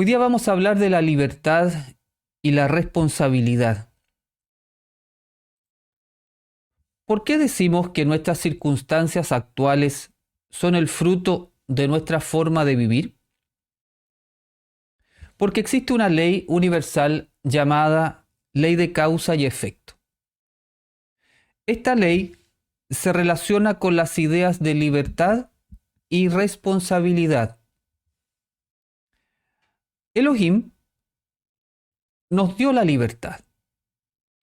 Hoy día vamos a hablar de la libertad y la responsabilidad. ¿Por qué decimos que nuestras circunstancias actuales son el fruto de nuestra forma de vivir? Porque existe una ley universal llamada ley de causa y efecto. Esta ley se relaciona con las ideas de libertad y responsabilidad. Elohim nos dio la libertad,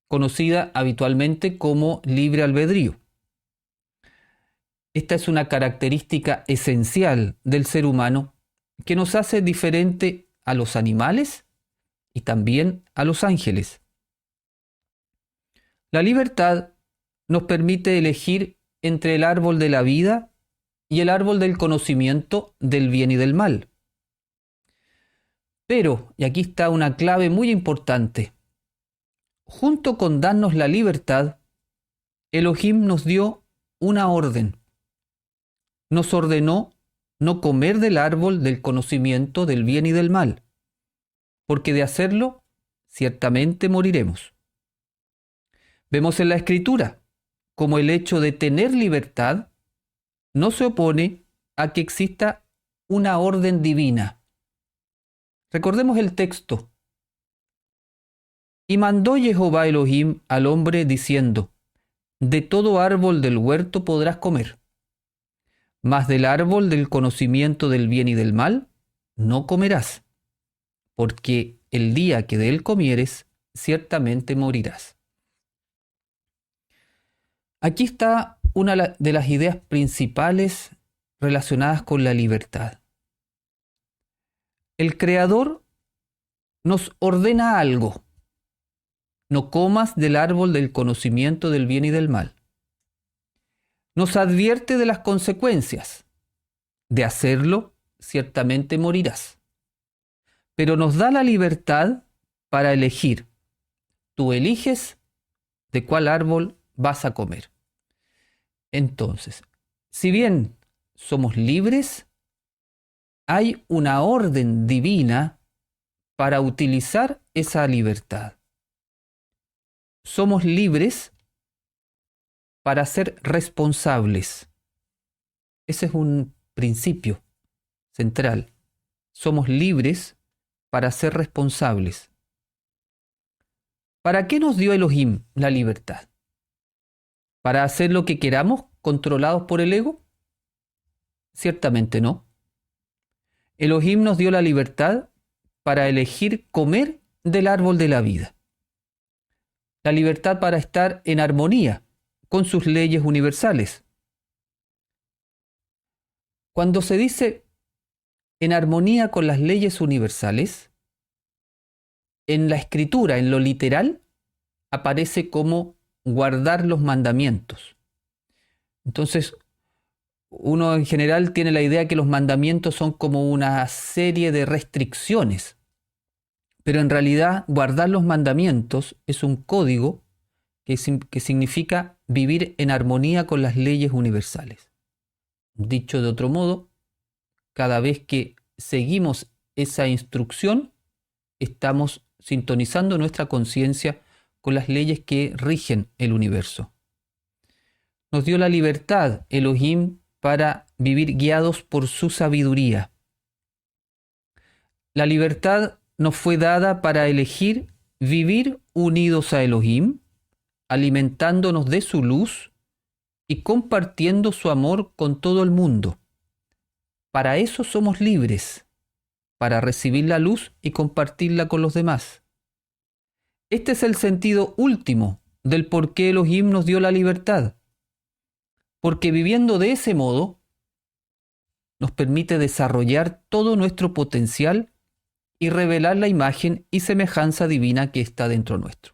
conocida habitualmente como libre albedrío. Esta es una característica esencial del ser humano que nos hace diferente a los animales y también a los ángeles. La libertad nos permite elegir entre el árbol de la vida y el árbol del conocimiento del bien y del mal. Pero, y aquí está una clave muy importante, junto con darnos la libertad, Elohim nos dio una orden. Nos ordenó no comer del árbol del conocimiento del bien y del mal, porque de hacerlo, ciertamente moriremos. Vemos en la Escritura cómo el hecho de tener libertad no se opone a que exista una orden divina. Recordemos el texto. Y mandó Jehová Elohim al hombre diciendo: de todo árbol del huerto podrás comer, mas del árbol del conocimiento del bien y del mal no comerás, porque el día que de él comieres, ciertamente morirás. Aquí está una de las ideas principales relacionadas con la libertad. El Creador nos ordena algo. No comas del árbol del conocimiento del bien y del mal. Nos advierte de las consecuencias. De hacerlo, ciertamente morirás. Pero nos da la libertad para elegir. Tú eliges de cuál árbol vas a comer. Entonces, si bien somos libres, hay una orden divina para utilizar esa libertad. Somos libres para ser responsables. Ese es un principio central. Somos libres para ser responsables. ¿Para qué nos dio Elohim la libertad? ¿Para hacer lo que queramos, controlados por el ego? Ciertamente no. Elohim nos dio la libertad para elegir comer del árbol de la vida. La libertad para estar en armonía con sus leyes universales. Cuando se dice en armonía con las leyes universales, en la escritura, en lo literal, aparece como guardar los mandamientos. Entonces, uno en general tiene la idea que los mandamientos son como una serie de restricciones, pero en realidad guardar los mandamientos es un código que significa vivir en armonía con las leyes universales. Dicho de otro modo, cada vez que seguimos esa instrucción, estamos sintonizando nuestra conciencia con las leyes que rigen el universo. Nos dio la libertad, Elohim, para vivir guiados por su sabiduría. La libertad nos fue dada para elegir vivir unidos a Elohim, alimentándonos de su luz y compartiendo su amor con todo el mundo. Para eso somos libres, para recibir la luz y compartirla con los demás. Este es el sentido último del por qué Elohim nos dio la libertad. Porque viviendo de ese modo, nos permite desarrollar todo nuestro potencial y revelar la imagen y semejanza divina que está dentro nuestro.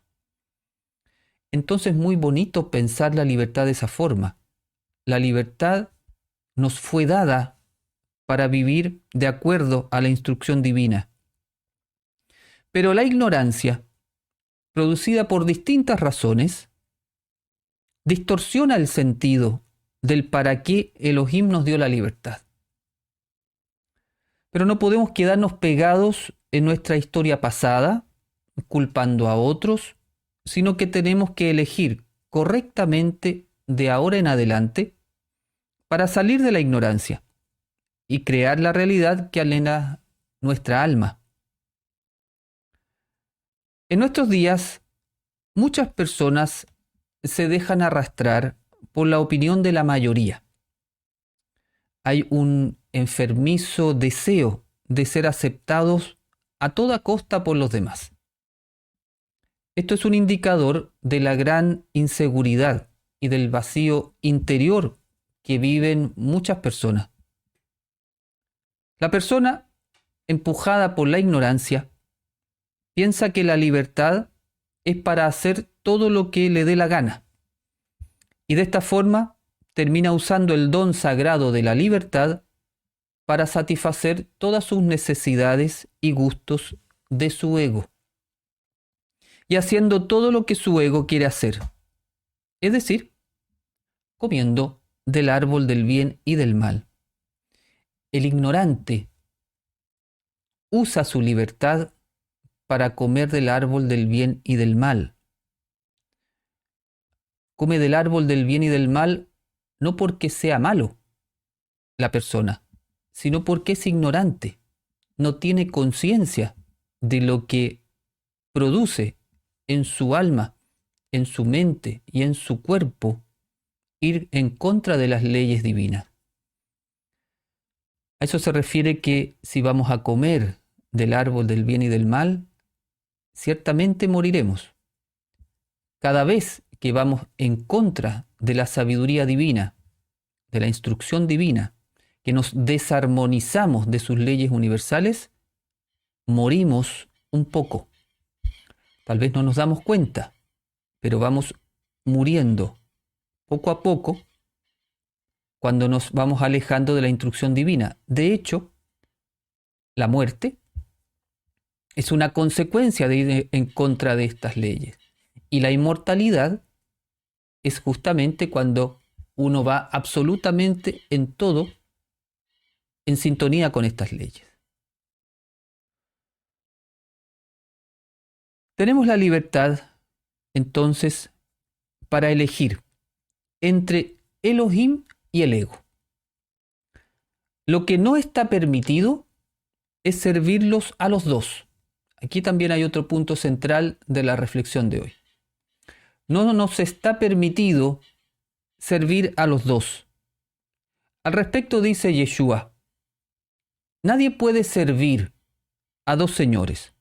Entonces es muy bonito pensar la libertad de esa forma. La libertad nos fue dada para vivir de acuerdo a la instrucción divina. Pero la ignorancia, producida por distintas razones, distorsiona el sentido del para qué Elohim nos dio la libertad. Pero no podemos quedarnos pegados en nuestra historia pasada, culpando a otros, sino que tenemos que elegir correctamente de ahora en adelante para salir de la ignorancia y crear la realidad que anhela nuestra alma. En nuestros días, muchas personas se dejan arrastrar por la opinión de la mayoría. Hay un enfermizo deseo de ser aceptados a toda costa por los demás. Esto es un indicador de la gran inseguridad y del vacío interior que viven muchas personas. La persona, empujada por la ignorancia, piensa que la libertad es para hacer todo lo que le dé la gana. Y de esta forma termina usando el don sagrado de la libertad para satisfacer todas sus necesidades y gustos de su ego. Y haciendo todo lo que su ego quiere hacer. Es decir, comiendo del árbol del bien y del mal. El ignorante usa su libertad para comer del árbol del bien y del mal. Come del árbol del bien y del mal no porque sea malo la persona, sino porque es ignorante, no tiene conciencia de lo que produce en su alma, en su mente y en su cuerpo ir en contra de las leyes divinas. A eso se refiere que si vamos a comer del árbol del bien y del mal, ciertamente moriremos. Cada vez que vamos en contra de la sabiduría divina, de la instrucción divina, que nos desarmonizamos de sus leyes universales, morimos un poco. Tal vez no nos damos cuenta, pero vamos muriendo poco a poco cuando nos vamos alejando de la instrucción divina. De hecho, la muerte es una consecuencia de ir en contra de estas leyes. Y la inmortalidad es justamente cuando uno va absolutamente en todo en sintonía con estas leyes. Tenemos la libertad, entonces, para elegir entre Elohim y el ego. Lo que no está permitido es servirlos a los dos. Aquí también hay otro punto central de la reflexión de hoy. No nos está permitido servir a los dos. Al respecto dice Yeshua, nadie puede servir a dos señores,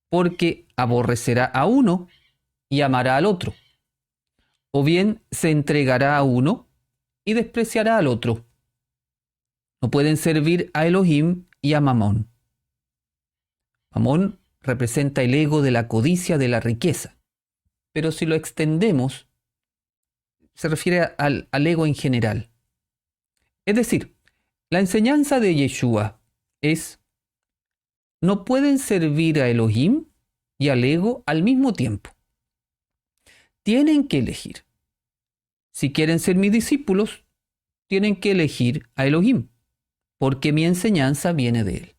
porque aborrecerá a uno y amará al otro, o bien se entregará a uno y despreciará al otro. No pueden servir a Elohim y a Mamón. Mamón representa el ego de la codicia de la riqueza, pero si lo extendemos, se refiere al ego en general. Es decir, la enseñanza de Yeshua es: no pueden servir a Elohim y al ego al mismo tiempo. Tienen que elegir. Si quieren ser mis discípulos, tienen que elegir a Elohim, porque mi enseñanza viene de él.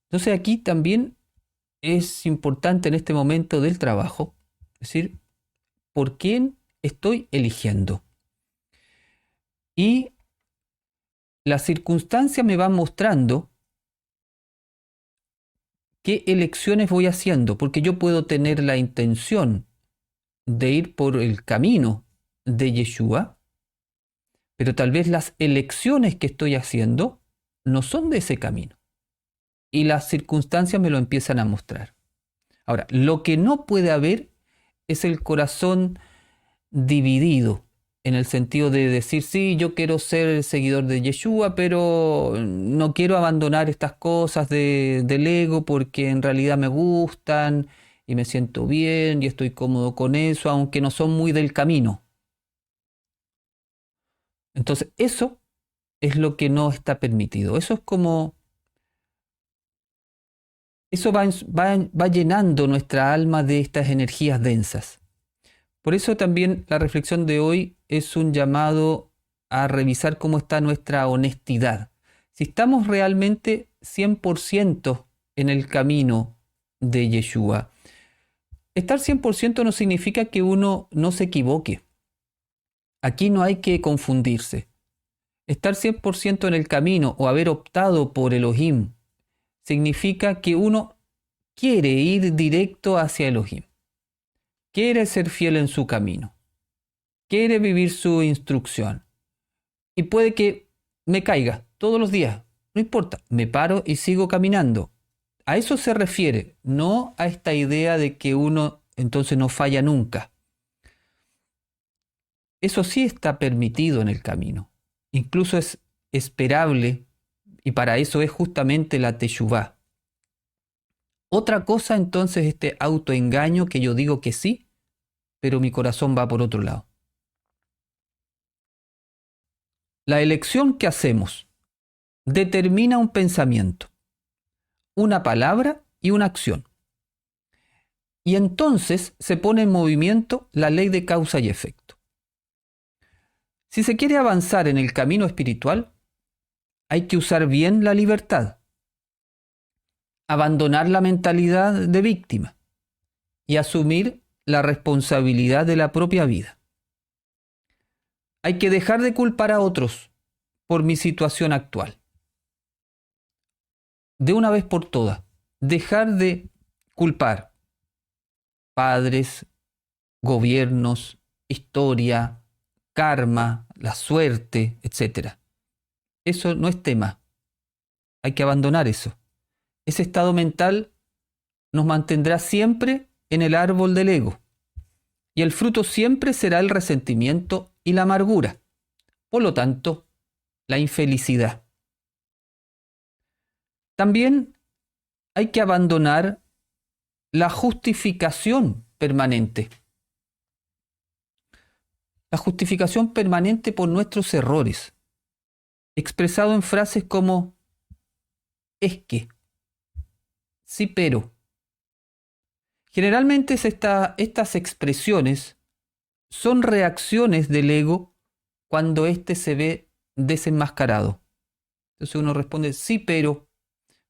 Entonces aquí también es importante en este momento del trabajo, es decir, ¿por quién estoy eligiendo? Y las circunstancias me van mostrando qué elecciones voy haciendo, porque yo puedo tener la intención de ir por el camino de Yeshua, pero tal vez las elecciones que estoy haciendo no son de ese camino. Y las circunstancias me lo empiezan a mostrar. Ahora, lo que no puede haber es el corazón dividido, en el sentido de decir, sí, yo quiero ser el seguidor de Yeshua, pero no quiero abandonar estas cosas del ego porque en realidad me gustan y me siento bien y estoy cómodo con eso, aunque no son muy del camino. Entonces, eso es lo que no está permitido. Eso es como... Eso va llenando nuestra alma de estas energías densas. Por eso también la reflexión de hoy es un llamado a revisar cómo está nuestra honestidad. Si estamos realmente 100% en el camino de Yeshua. Estar 100% no significa que uno no se equivoque. Aquí no hay que confundirse. Estar 100% en el camino o haber optado por Elohim significa que uno quiere ir directo hacia Elohim. Quiere ser fiel en su camino. Quiere vivir su instrucción. Y puede que me caiga todos los días. No importa, me paro y sigo caminando. A eso se refiere, no a esta idea de que uno entonces no falla nunca. Eso sí está permitido en el camino. Incluso es esperable, y para eso es justamente la teshuvá. Otra cosa entonces este autoengaño que yo digo que sí, pero mi corazón va por otro lado. La elección que hacemos determina un pensamiento, una palabra y una acción. Y entonces se pone en movimiento la ley de causa y efecto. Si se quiere avanzar en el camino espiritual, hay que usar bien la libertad, abandonar la mentalidad de víctima y asumir la responsabilidad de la propia vida. Hay que dejar de culpar a otros por mi situación actual. De una vez por todas, dejar de culpar padres, gobiernos, historia, karma, la suerte, etc. Eso no es tema. Hay que abandonar eso. Ese estado mental nos mantendrá siempre en el árbol del ego. Y el fruto siempre será el resentimiento y la amargura. Por lo tanto, la infelicidad. También hay que abandonar la justificación permanente. La justificación permanente por nuestros errores, expresado en frases como es que, sí pero. Generalmente estas expresiones son reacciones del ego cuando éste se ve desenmascarado. Entonces uno responde sí pero,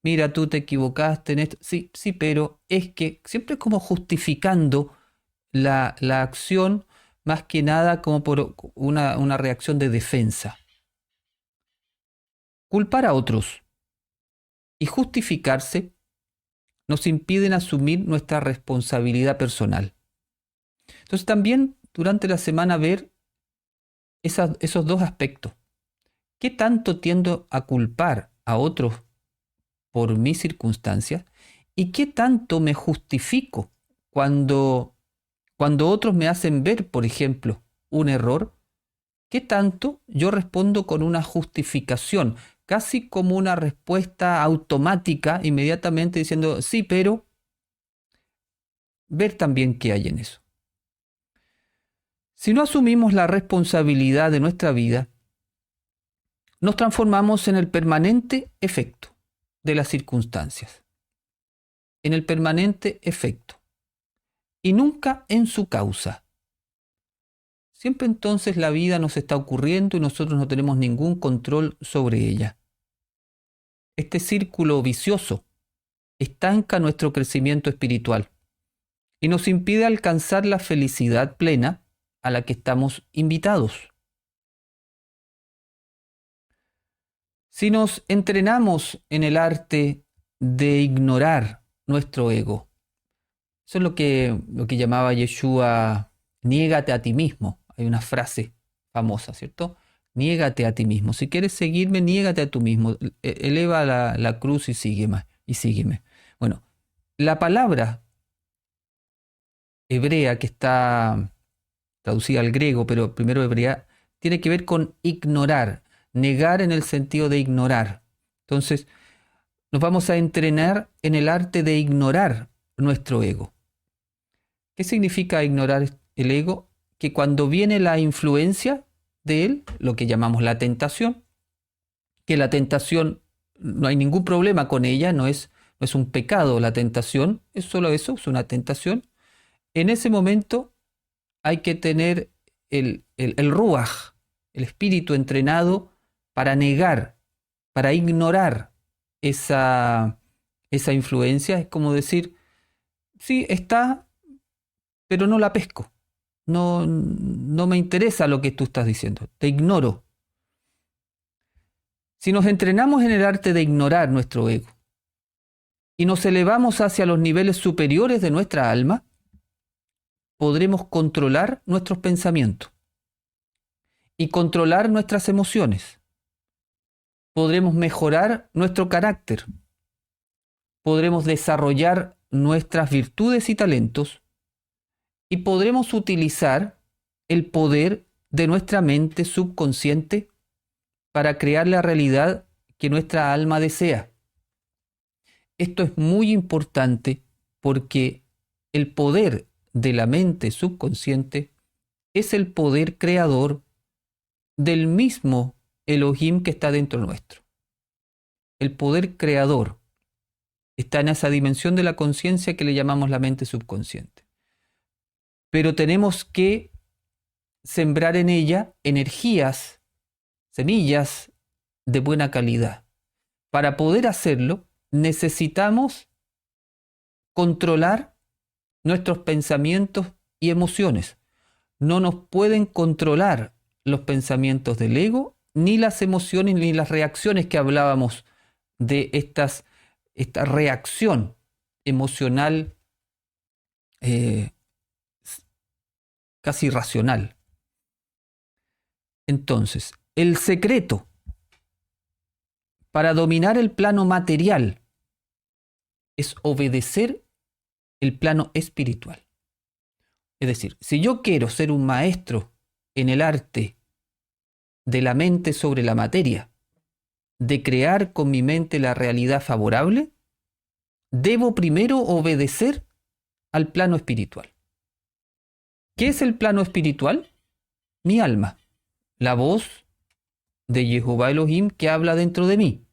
mira tú te equivocaste en esto, sí pero, es que, siempre como justificando la acción más que nada como por una reacción de defensa. Culpar a otros y justificarse nos impiden asumir nuestra responsabilidad personal. Entonces también durante la semana ver esos dos aspectos. ¿Qué tanto tiendo a culpar a otros por mis circunstancias? ¿Y qué tanto me justifico cuando otros me hacen ver, por ejemplo, un error? ¿Qué tanto yo respondo con una justificación, casi como una respuesta automática, inmediatamente diciendo sí, pero ver también qué hay en eso? Si no asumimos la responsabilidad de nuestra vida, nos transformamos en el permanente efecto de las circunstancias, en el permanente efecto, y nunca en su causa. Siempre entonces la vida nos está ocurriendo y nosotros no tenemos ningún control sobre ella. Este círculo vicioso estanca nuestro crecimiento espiritual y nos impide alcanzar la felicidad plena a la que estamos invitados. Si nos entrenamos en el arte de ignorar nuestro ego, eso es lo que llamaba Yeshua, niégate a ti mismo. Hay una frase famosa, ¿cierto? Niégate a ti mismo. Si quieres seguirme, niégate a tú mismo. Eleva la cruz y sígueme. Bueno, la palabra hebrea que está traducida al griego, pero primero hebrea, tiene que ver con ignorar. Negar en el sentido de ignorar. Entonces, nos vamos a entrenar en el arte de ignorar nuestro ego. ¿Qué significa ignorar el ego? Que cuando viene la influencia de él, lo que llamamos la tentación, que la tentación no hay ningún problema con ella, no es un pecado la tentación, es solo eso, es una tentación. En ese momento hay que tener el ruaj, el espíritu entrenado para negar, para ignorar esa esa influencia es como decir, sí, está, pero no la pesco. No me interesa lo que tú estás diciendo, te ignoro. Si nos entrenamos en el arte de ignorar nuestro ego y nos elevamos hacia los niveles superiores de nuestra alma, podremos controlar nuestros pensamientos y controlar nuestras emociones. Podremos mejorar nuestro carácter. Podremos desarrollar nuestras virtudes y talentos y podremos utilizar el poder de nuestra mente subconsciente para crear la realidad que nuestra alma desea. Esto es muy importante porque el poder de la mente subconsciente es el poder creador del mismo Elohim que está dentro nuestro. El poder creador está en esa dimensión de la conciencia que le llamamos la mente subconsciente. Pero tenemos que sembrar en ella energías, semillas de buena calidad. Para poder hacerlo, necesitamos controlar nuestros pensamientos y emociones. No nos pueden controlar los pensamientos del ego, ni las emociones, ni las reacciones que hablábamos de esta reacción emocional casi irracional. Entonces, el secreto para dominar el plano material es obedecer el plano espiritual. Es decir, si yo quiero ser un maestro en el arte de la mente sobre la materia, de crear con mi mente la realidad favorable, debo primero obedecer al plano espiritual. ¿Qué es el plano espiritual? Mi alma, la voz de Jehová Elohim que habla dentro de mí.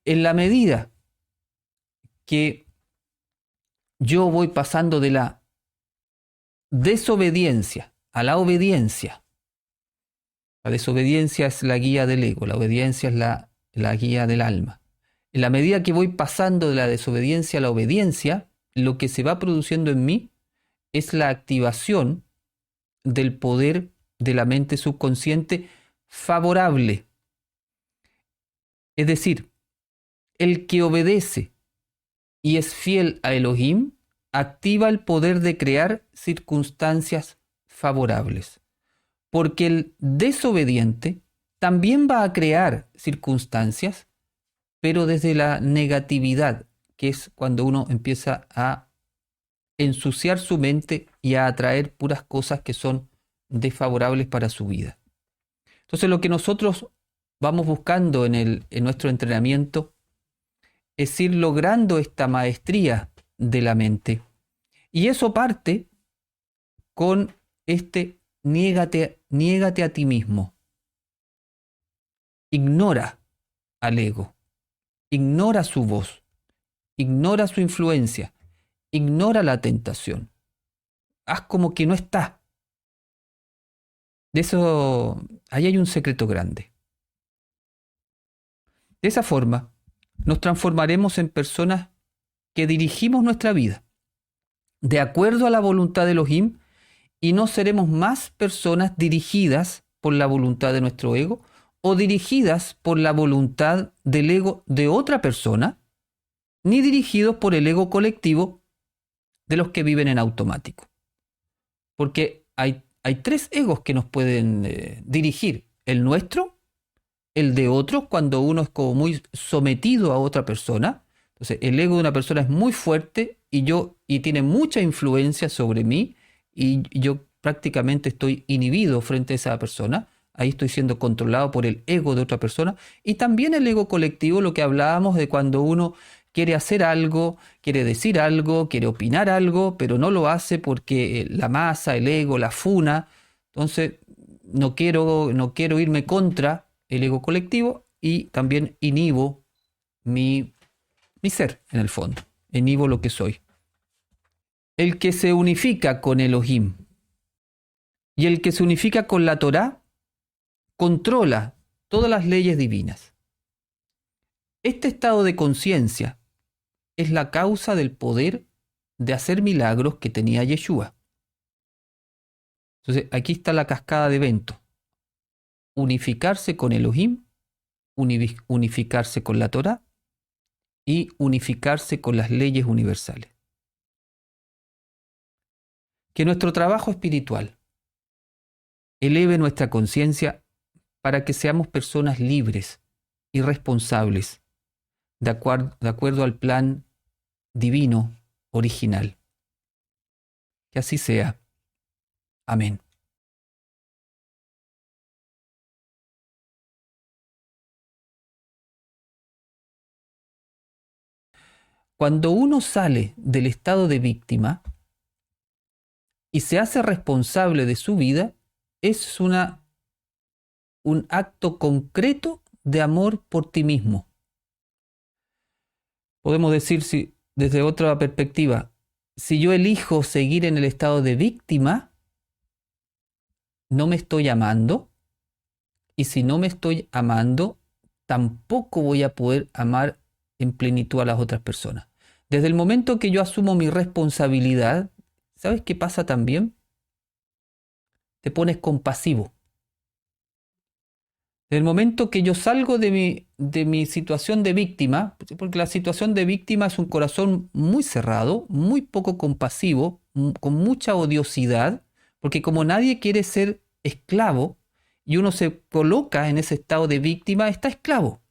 En la medida que yo voy pasando de la desobediencia a la obediencia, la desobediencia es la guía del ego, la obediencia es la guía del alma. En la medida que voy pasando de la desobediencia a la obediencia, lo que se va produciendo en mí es la activación del poder de la mente subconsciente favorable. Es decir, el que obedece y es fiel a Elohim activa el poder de crear circunstancias favorables. Porque el desobediente también va a crear circunstancias, pero desde la negatividad, que es cuando uno empieza a ensuciar su mente y a atraer puras cosas que son desfavorables para su vida. Entonces lo que nosotros vamos buscando en nuestro entrenamiento es ir logrando esta maestría de la mente. Y eso parte con niégate a ti mismo. Ignora al ego. Ignora su voz. Ignora su influencia. Ignora la tentación. Haz como que no está. De eso, ahí hay un secreto grande. De esa forma, nos transformaremos en personas que dirigimos nuestra vida de acuerdo a la voluntad de Elohim y no seremos más personas dirigidas por la voluntad de nuestro ego o dirigidas por la voluntad del ego de otra persona, ni dirigidos por el ego colectivo de los que viven en automático. Porque hay tres egos que nos pueden dirigir: el nuestro, el de otros, cuando uno es como muy sometido a otra persona. Entonces, el ego de una persona es muy fuerte y tiene mucha influencia sobre mí, y yo prácticamente estoy inhibido frente a esa persona. Ahí estoy siendo controlado por el ego de otra persona. Y también el ego colectivo, lo que hablábamos de cuando uno quiere hacer algo, quiere decir algo, quiere opinar algo, pero no lo hace porque la masa, el ego, la funa. Entonces, no quiero irme contra el ego colectivo y también inhibo mi ser, en el fondo. Inhibo lo que soy. El que se unifica con Elohim y el que se unifica con la Torá controla todas las leyes divinas. Este estado de conciencia es la causa del poder de hacer milagros que tenía Yeshua. Entonces, aquí está la cascada de eventos. Unificarse con Elohim, unificarse con la Torá y unificarse con las leyes universales. Que nuestro trabajo espiritual eleve nuestra conciencia para que seamos personas libres y responsables, de acuerdo al plan divino original. Que así sea. Amén. Cuando uno sale del estado de víctima y se hace responsable de su vida, es un acto concreto de amor por ti mismo. Podemos decir, desde otra perspectiva, si yo elijo seguir en el estado de víctima, no me estoy amando, y si no me estoy amando, tampoco voy a poder amar en plenitud a las otras personas. Desde el momento que yo asumo mi responsabilidad, ¿sabes qué pasa también? Te pones compasivo. Desde el momento que yo salgo de mi situación de víctima, porque la situación de víctima es un corazón muy cerrado, muy poco compasivo, con mucha odiosidad, porque como nadie quiere ser esclavo y uno se coloca en ese estado de víctima, está esclavo.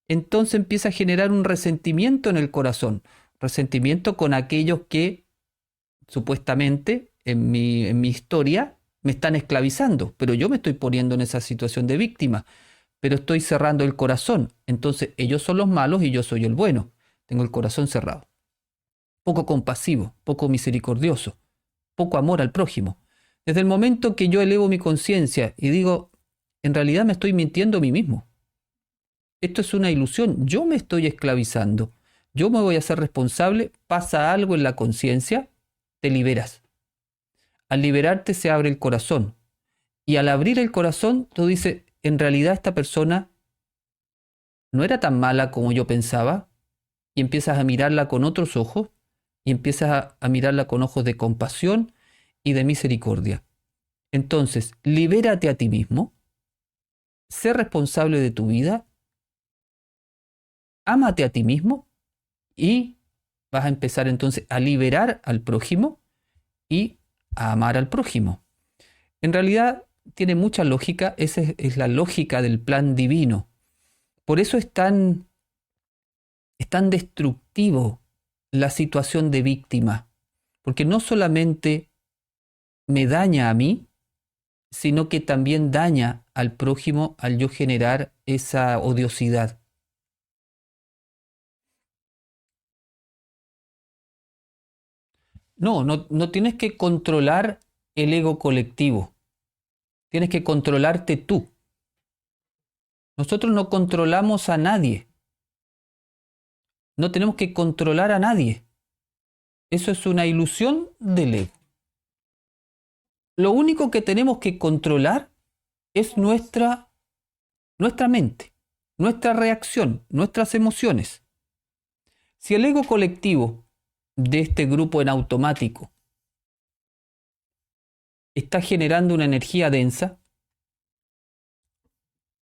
Entonces empieza a generar un resentimiento en el corazón, resentimiento con aquellos que supuestamente en mi historia me están esclavizando, pero yo me estoy poniendo en esa situación de víctima, pero estoy cerrando el corazón. Entonces ellos son los malos y yo soy el bueno. Tengo el corazón cerrado. Poco compasivo, poco misericordioso, poco amor al prójimo. Desde el momento que yo elevo mi conciencia y digo, en realidad me estoy mintiendo a mí mismo. Esto es una ilusión, yo me estoy esclavizando. Yo me voy a hacer responsable, pasa algo en la conciencia, te liberas. Al liberarte se abre el corazón. Y al abrir el corazón, tú dices, en realidad esta persona no era tan mala como yo pensaba. Y empiezas a mirarla con otros ojos. Y empiezas a mirarla con ojos de compasión y de misericordia. Entonces, libérate a ti mismo. Sé responsable de tu vida. Ámate a ti mismo. Y vas a empezar entonces a liberar al prójimo y a amar al prójimo. En realidad tiene mucha lógica, esa es la lógica del plan divino. Por eso es tan destructivo la situación de víctima, porque no solamente me daña a mí, sino que también daña al prójimo al yo generar esa odiosidad. No tienes que controlar el ego colectivo. Tienes que controlarte tú. Nosotros no controlamos a nadie. No tenemos que controlar a nadie. Eso es una ilusión del ego. Lo único que tenemos que controlar es nuestra mente, nuestra reacción, nuestras emociones. Si el ego colectivo de este grupo en automático está generando una energía densa,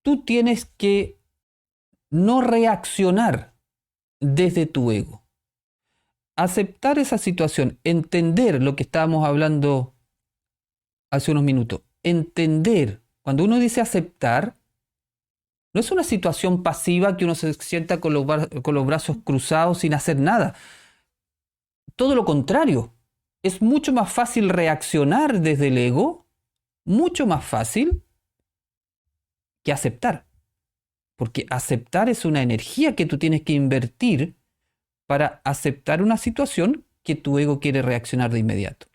tú tienes que no reaccionar desde tu ego. Aceptar esa situación, entender lo que estábamos hablando hace unos minutos. Entender, cuando uno dice aceptar, no es una situación pasiva que uno se sienta con los brazos cruzados sin hacer nada. Todo lo contrario. Es mucho más fácil reaccionar desde el ego, mucho más fácil que aceptar. Porque aceptar es una energía que tú tienes que invertir para aceptar una situación que tu ego quiere reaccionar de inmediato.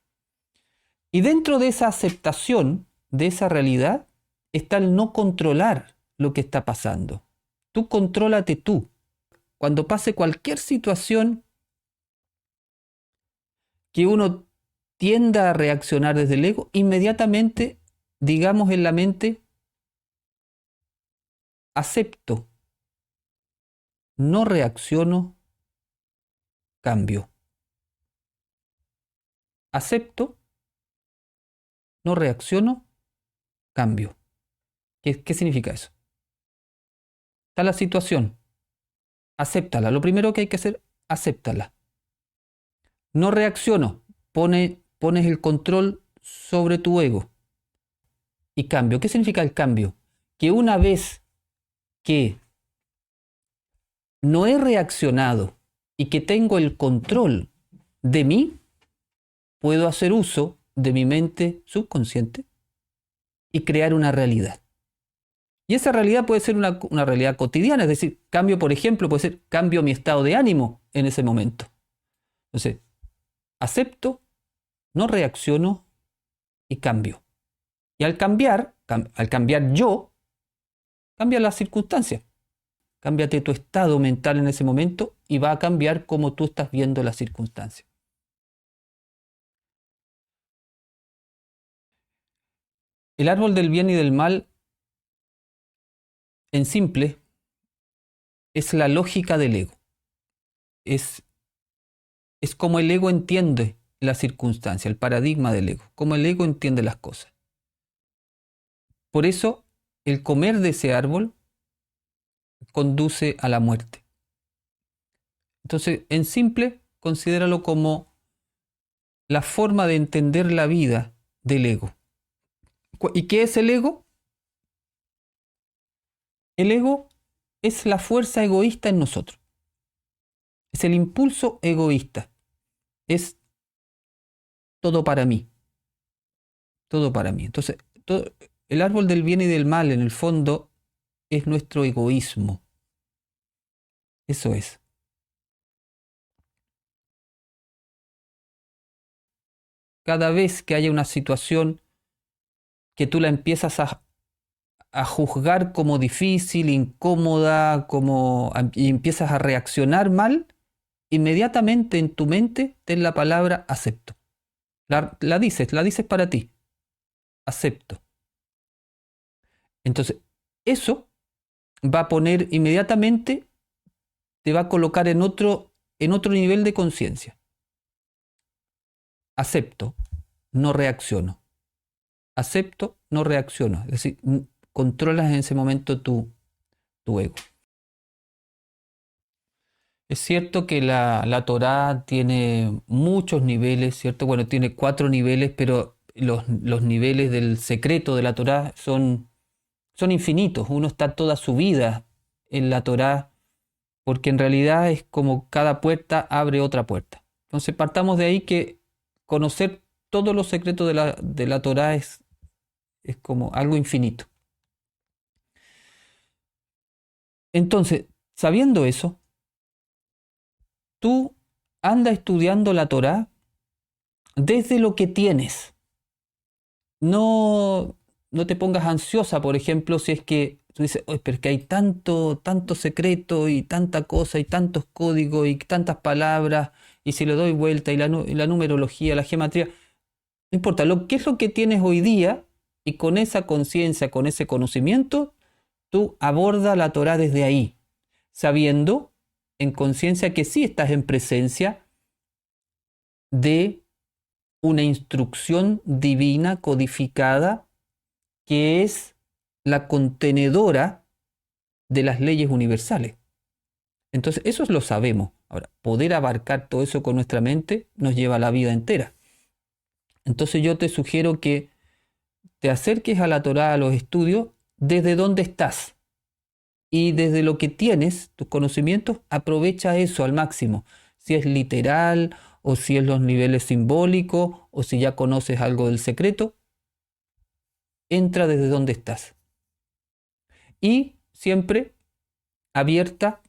Y dentro de esa aceptación, de esa realidad, está el no controlar lo que está pasando. Tú contrólate tú. Cuando pase cualquier situación que uno tienda a reaccionar desde el ego, inmediatamente, digamos en la mente, acepto, no reacciono cambio. Acepto, no reacciono, cambio. ¿Qué significa eso? Está la situación. Acéptala. Lo primero que hay que hacer, acéptala. No reacciono. Pones el control sobre tu ego. Y cambio. ¿Qué significa el cambio? Que una vez que no he reaccionado y que tengo el control de mí, puedo hacer uso de mi mente subconsciente y crear una realidad. Y esa realidad puede ser una realidad cotidiana, es decir, cambio, por ejemplo, puede ser cambio mi estado de ánimo en ese momento. Entonces, acepto, no reacciono y cambio. Y al cambiar yo, cambia las circunstancias. Cámbiate tu estado mental en ese momento y va a cambiar cómo tú estás viendo las circunstancias. El árbol del bien y del mal, en simple, es la lógica del ego. Es como el ego entiende la circunstancia, el paradigma del ego, como el ego entiende las cosas. Por eso, el comer de ese árbol conduce a la muerte. Entonces, en simple, considéralo como la forma de entender la vida del ego. ¿Y qué es el ego? El ego es la fuerza egoísta en nosotros. Es el impulso egoísta. Es todo para mí. Todo para mí. Entonces, el árbol del bien y del mal, en el fondo, es nuestro egoísmo. Eso es. Cada vez que haya una situación que tú la empiezas a juzgar como difícil, incómoda, y empiezas a reaccionar mal, inmediatamente en tu mente ten la palabra acepto. La dices para ti. Acepto. Entonces, eso va a poner inmediatamente, te va a colocar en otro nivel de conciencia. Acepto, no reacciono. Acepto, no reacciono. Es decir, controlas en ese momento tu ego. Es cierto que la Torá tiene muchos niveles, ¿cierto? Bueno, tiene 4 niveles, pero los niveles del secreto de la Torá son infinitos. Uno está toda su vida en la Torá, porque en realidad es como cada puerta abre otra puerta. Entonces partamos de ahí que conocer todos los secretos de la Torá es como algo infinito. Entonces, sabiendo eso, tú anda estudiando la Torá desde lo que tienes. No te pongas ansiosa, por ejemplo, si es que tú dices, oye, pero es que hay tanto secreto y tanta cosa y tantos códigos y tantas palabras, y si le doy vuelta y la numerología, la geometría, no importa, ¿qué es lo que tienes hoy día? Y con esa conciencia, con ese conocimiento, tú aborda la Torá desde ahí, sabiendo en conciencia que sí estás en presencia de una instrucción divina codificada que es la contenedora de las leyes universales. Entonces, eso lo sabemos. Ahora, poder abarcar todo eso con nuestra mente nos lleva a la vida entera. Entonces yo te sugiero que te acerques a la Torá, a los estudios, desde donde estás. Y desde lo que tienes, tus conocimientos, aprovecha eso al máximo. Si es literal, o si es los niveles simbólicos, o si ya conoces algo del secreto, entra desde donde estás. Y siempre abierta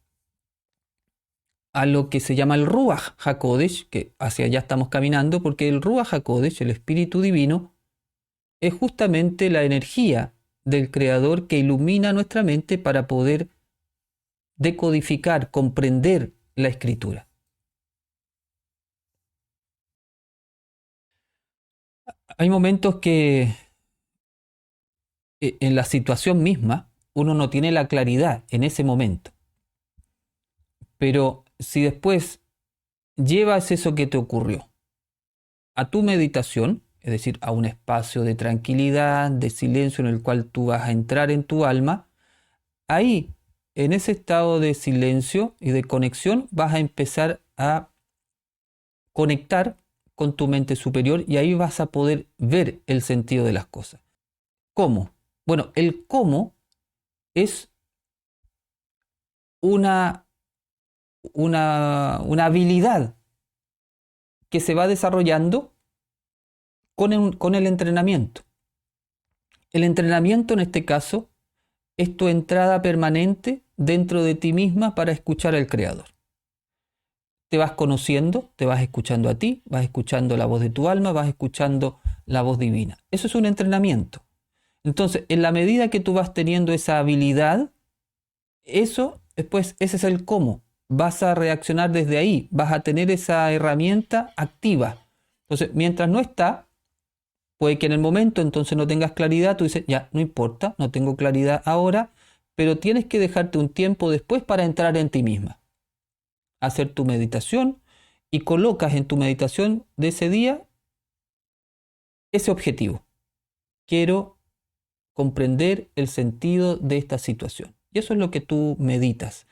a lo que se llama el Ruach HaKodesh, que hacia allá estamos caminando, porque el Ruach HaKodesh, el Espíritu Divino, es justamente la energía del Creador que ilumina nuestra mente para poder decodificar, comprender la Escritura. Hay momentos que en la situación misma uno no tiene la claridad en ese momento. Pero si después llevas eso que te ocurrió a tu meditación, es decir, a un espacio de tranquilidad, de silencio en el cual tú vas a entrar en tu alma, ahí, en ese estado de silencio y de conexión, vas a empezar a conectar con tu mente superior y ahí vas a poder ver el sentido de las cosas. ¿Cómo? Bueno, el cómo es una habilidad que se va desarrollando con el entrenamiento. El entrenamiento en este caso es tu entrada permanente dentro de ti misma para escuchar al Creador. Te vas conociendo, te vas escuchando a ti, vas escuchando la voz de tu alma, vas escuchando la voz divina. Eso es un entrenamiento. Entonces, en la medida que tú vas teniendo esa habilidad, eso, después, ese es el cómo. Vas a reaccionar desde ahí, vas a tener esa herramienta activa. Entonces, mientras no está, puede que en el momento entonces no tengas claridad, tú dices, ya, no importa, no tengo claridad ahora, pero tienes que dejarte un tiempo después para entrar en ti misma. Hacer tu meditación y colocas en tu meditación de ese día ese objetivo. Quiero comprender el sentido de esta situación. Y eso es lo que tú meditas.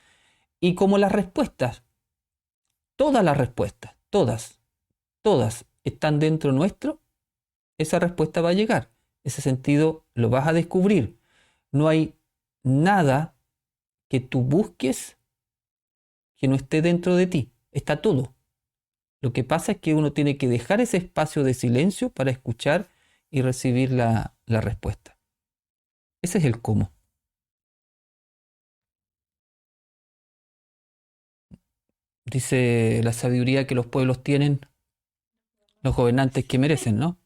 Y como las respuestas, todas las respuestas, todas están dentro nuestro, esa respuesta va a llegar. Ese sentido lo vas a descubrir. No hay nada que tú busques que no esté dentro de ti. Está todo. Lo que pasa es que uno tiene que dejar ese espacio de silencio para escuchar y recibir la respuesta. Ese es el cómo. Dice la sabiduría que los pueblos tienen los gobernantes que merecen, ¿no?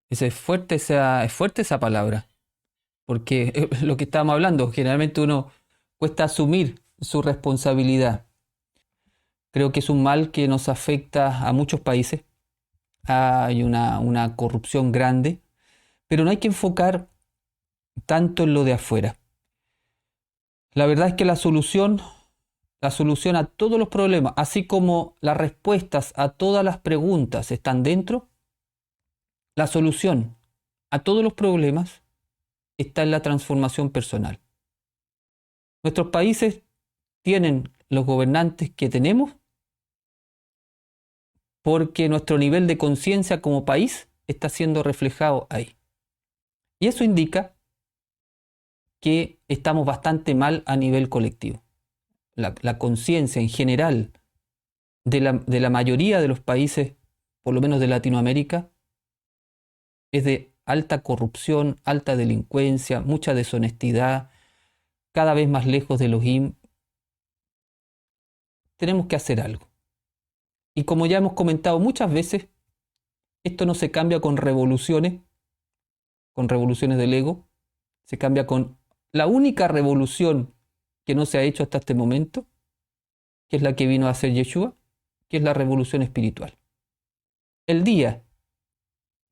Es fuerte esa palabra, porque es lo que estábamos hablando, generalmente uno cuesta asumir su responsabilidad. Creo que es un mal que nos afecta a muchos países. Hay una corrupción grande, pero no hay que enfocar tanto en lo de afuera. La verdad es que la solución a todos los problemas, así como las respuestas a todas las preguntas están dentro, la solución a todos los problemas está en la transformación personal. Nuestros países tienen los gobernantes que tenemos porque nuestro nivel de conciencia como país está siendo reflejado ahí. Y eso indica que estamos bastante mal a nivel colectivo. La conciencia en general de la mayoría de los países, por lo menos de Latinoamérica, es de alta corrupción, alta delincuencia, mucha deshonestidad, cada vez más lejos de Elohim. Tenemos que hacer algo. Y como ya hemos comentado muchas veces, esto no se cambia con revoluciones del ego, se cambia con la única revolución que no se ha hecho hasta este momento, que es la que vino a hacer Yeshua, que es la revolución espiritual. El día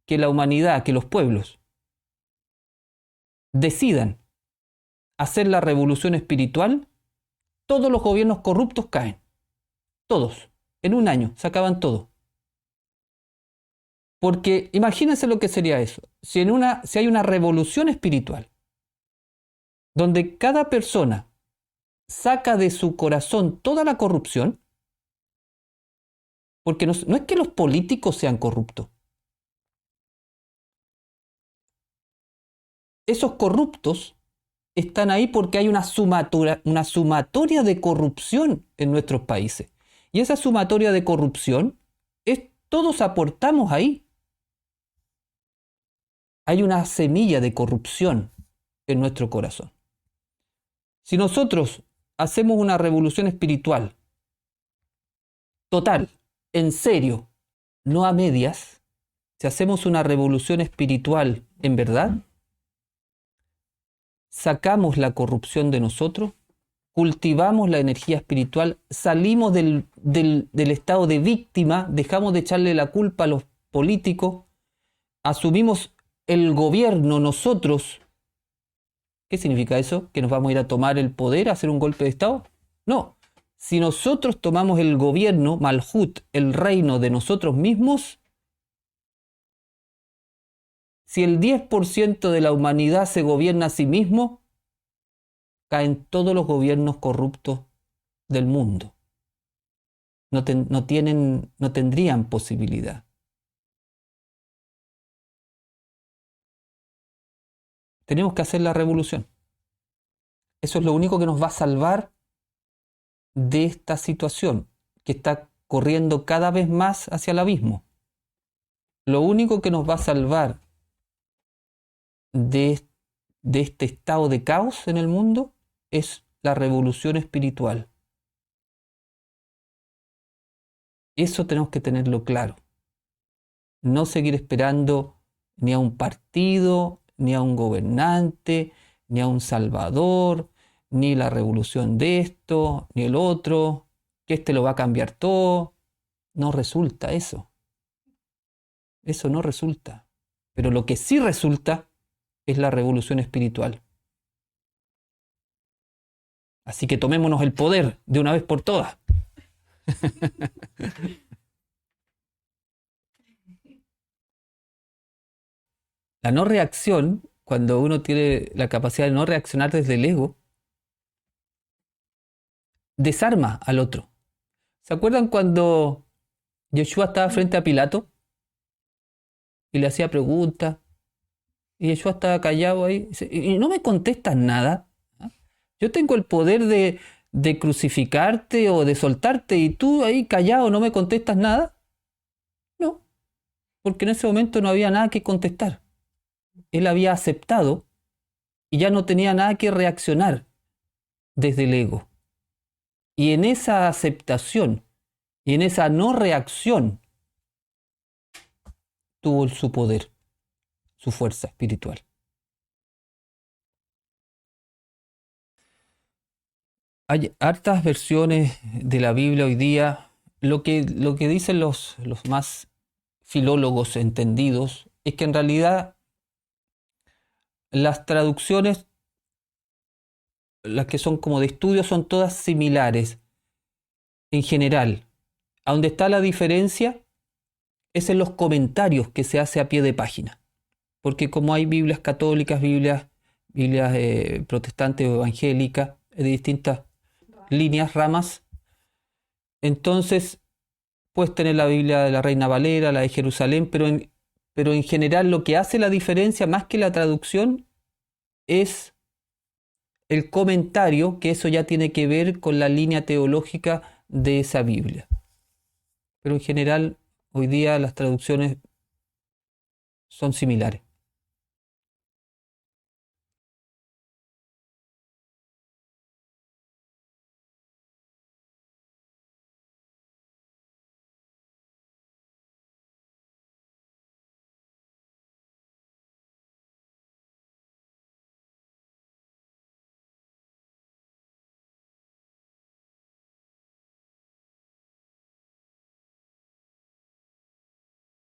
que la humanidad, que los pueblos decidan hacer la revolución espiritual, todos los gobiernos corruptos caen. Todos. En un año se acaban todos. Porque imagínense lo que sería eso. Si hay una revolución espiritual, donde cada persona saca de su corazón toda la corrupción, porque no es que los políticos sean corruptos. Esos corruptos están ahí porque hay una sumatoria de corrupción en nuestros países. Y esa sumatoria de corrupción todos aportamos ahí. Hay una semilla de corrupción en nuestro corazón. Si nosotros hacemos una revolución espiritual total, en serio, no a medias, si hacemos una revolución espiritual en verdad, sacamos la corrupción de nosotros, cultivamos la energía espiritual, salimos del estado de víctima, dejamos de echarle la culpa a los políticos, asumimos el gobierno nosotros. ¿Qué significa eso? ¿Que nos vamos a ir a tomar el poder, a hacer un golpe de estado? No, Si nosotros tomamos el gobierno, Malhut, el reino de nosotros mismos, si el 10% de la humanidad se gobierna a sí mismo, caen todos los gobiernos corruptos del mundo. No tendrían posibilidad. Tenemos que hacer la revolución. Eso es lo único que nos va a salvar de esta situación que está corriendo cada vez más hacia el abismo. Lo único que nos va a salvar de este estado de caos en el mundo es la revolución espiritual. Eso tenemos que tenerlo claro. No seguir esperando ni a un partido, ni a un gobernante, ni a un salvador, ni la revolución de esto, ni el otro, que este lo va a cambiar todo. No resulta eso. Eso no resulta. Pero lo que sí resulta es la revolución espiritual. Así que tomémonos el poder de una vez por todas. La no reacción, cuando uno tiene la capacidad de no reaccionar desde el ego, desarma al otro. ¿Se acuerdan cuando Yeshua estaba frente a Pilato y le hacía preguntas? Y Yeshua estaba callado ahí. Y no me contestas nada. Yo tengo el poder de crucificarte o de soltarte y tú ahí callado no me contestas nada. No, porque en ese momento no había nada que contestar. Él había aceptado y ya no tenía nada que reaccionar desde el ego. Y en esa aceptación y en esa no reacción tuvo su poder, su fuerza espiritual. Hay hartas versiones de la Biblia hoy día. Lo que dicen los más filólogos entendidos es que en realidad las traducciones, las que son como de estudio, son todas similares en general. A donde está la diferencia es en los comentarios que se hace a pie de página. Porque como hay Biblias católicas, Biblias protestantes o evangélicas, de distintas líneas, ramas, entonces puedes tener la Biblia de la Reina Valera, la de Jerusalén, pero en general lo que hace la diferencia más que la traducción es el comentario, que eso ya tiene que ver con la línea teológica de esa Biblia. Pero en general hoy día las traducciones son similares.